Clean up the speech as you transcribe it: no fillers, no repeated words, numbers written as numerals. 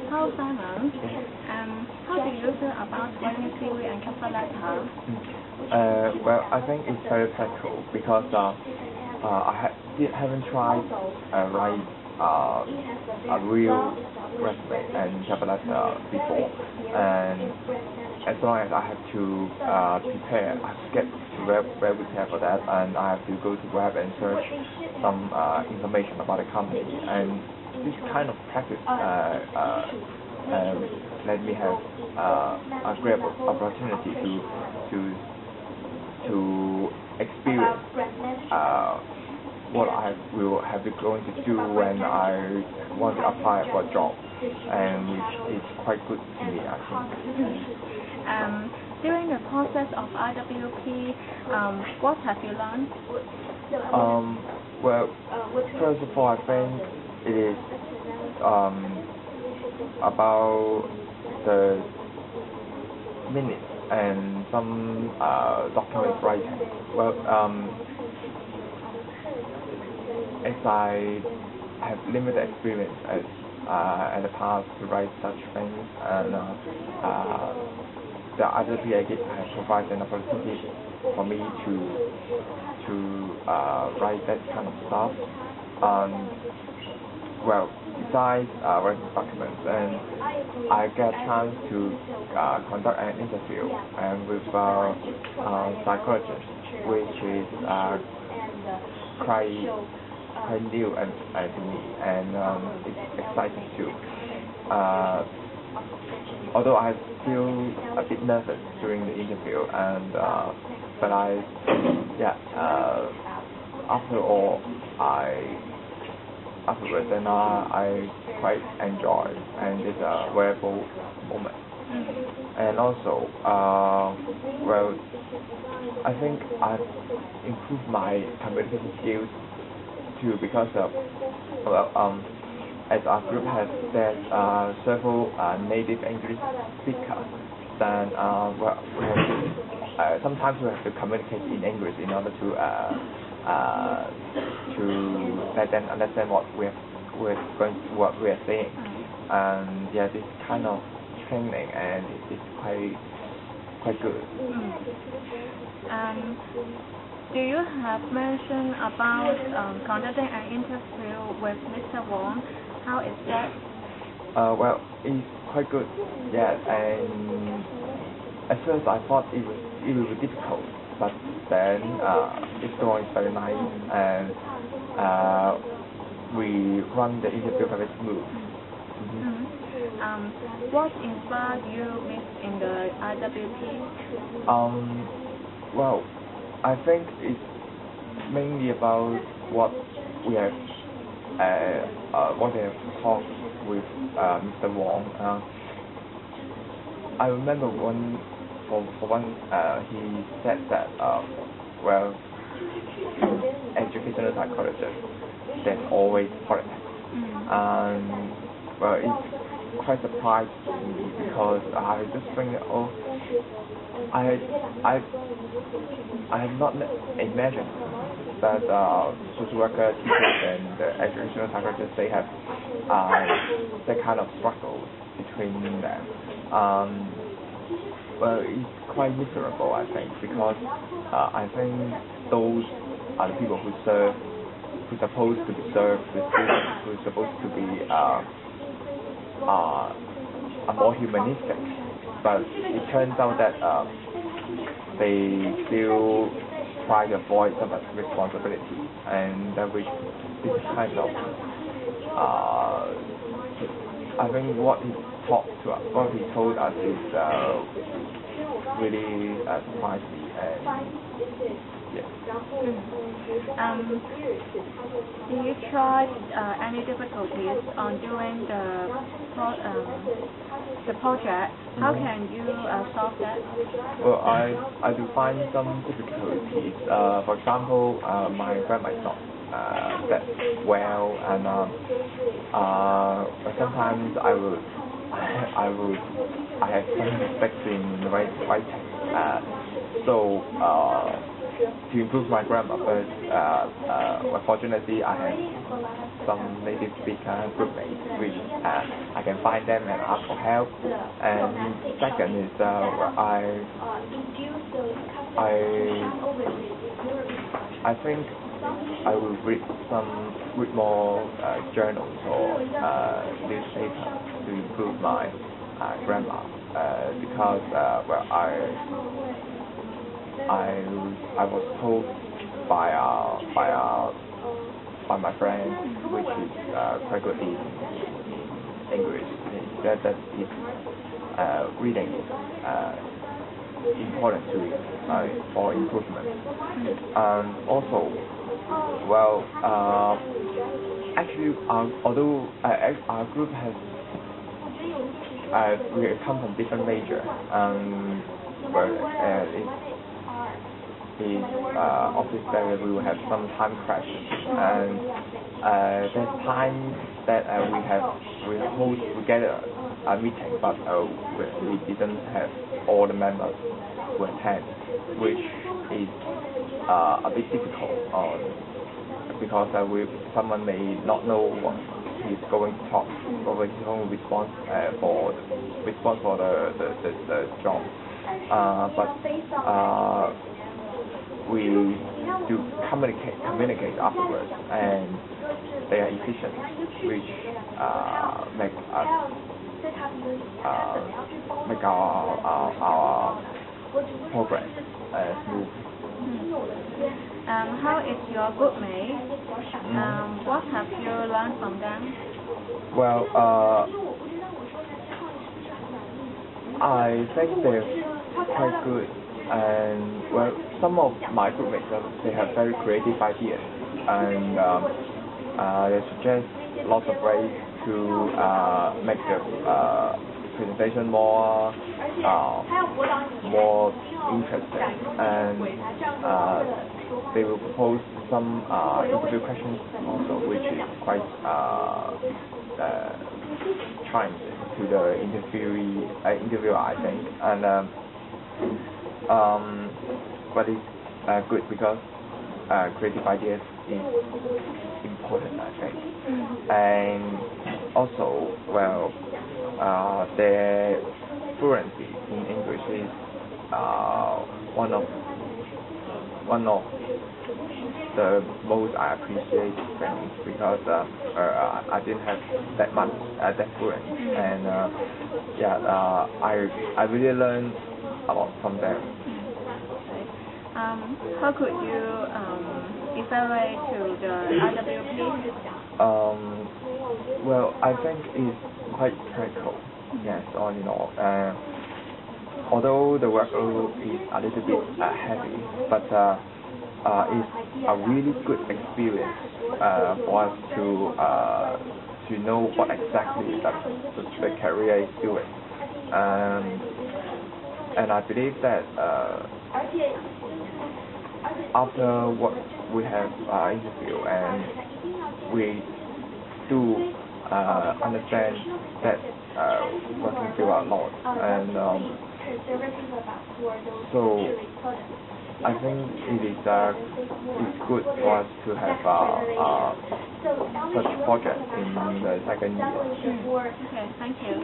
Hello, Simon. How do you feel about writing theory and capital letter? Well, I think it's very practical because haven't tried write a real resume and capital letter before, and as long as I have to prepare, I have to get well prepared for that, and I have to go to web and search some information about the company, and this kind of practice let me have a great opportunity to experience what I will have to going to do when I want to apply for a job, and which is quite good to me, I think. During the process of IWP, what have you learned? Well, first of all, I think it is about the minutes and some document writing. Well, as I have limited experience in the past to write such things, and the IWP has provided an opportunity for me to write that kind of stuff. Well, besides writing documents, and I get a chance to conduct an interview with a psychologist, which is quite new and to me, and it's exciting too. Although I feel a bit nervous during the interview, and but afterwards, and I quite enjoy, and it's a wearable moment. And also, well, I think I've improved my communication skills too, because as our group has several native English speakers, then sometimes we have to communicate in English in order to let them understand what we are saying. And yeah, this kind of training, and it's quite good. Do you have mentioned about conducting an interview with Mr. Wong? How is that? Well, it's quite good. Yeah, and at first I thought it would be difficult, but then it's going very nice, and we run the interview very smooth. What inspired you in the IWP? Well, I think it's mainly about what we have talked with Mr. Wong. I remember he said that well, educational psychologist, there's always politics, and well, it's quite surprised me, because I just think I have not imagined that social worker, teachers, and educational psychologists, they have that kind of struggle between them. Well, it's quite miserable, I think, because I think those are the people who's supposed to serve the students, who's supposed to be more humanistic, but it turns out that they still try to avoid some responsibility, and which is kind of I think what he told us is really surprised me, and yeah. Do you try any difficulties on doing the project? How can you solve that? Well, I do find some difficulties. For example, my grammar is not that well, and sometimes I have some mistakes in writing. So to improve my grammar, but unfortunately I have some native speaker groupmates, which I can find them and ask for help. And second is I think I will read more journals or newspapers to improve my grammar because I was told by my friend, which is quite good in English, that is reading is important to for improvement. Also, well, actually, although our group has we come from different major, but is obvious that we will have some time crashes, and there's time that we get a meeting, but we didn't have all the members to attend, which is a bit difficult because someone may not know what he's going to talk, or he's going to respond for the job, but we do communicate afterwards, and they are efficient, which make our progress smooth. How is your groupmate? What have you learned from them? Well, I think they're quite good, and well, some of my groupmates, they have very creative ideas, and they suggest lots of ways to make the presentation more interesting, and they will propose some interview questions also, which is quite trying to the interviewer, I think, and but it's good because creative ideas is important, I think, and also, well, their fluency in English is one of the most I appreciate things, because I didn't have that much that fluent, and I really learned a lot from them. How could you evaluate to the RWP? Well, I think it's quite practical, yes, all in all. Although the workload is a little bit heavy, but it's a really good experience for us to know what exactly the career is doing. And I believe that after what we have interviewed, and we do understand that working field a lot, and so I think it's good for us to have such project in the second year. Okay, thank you.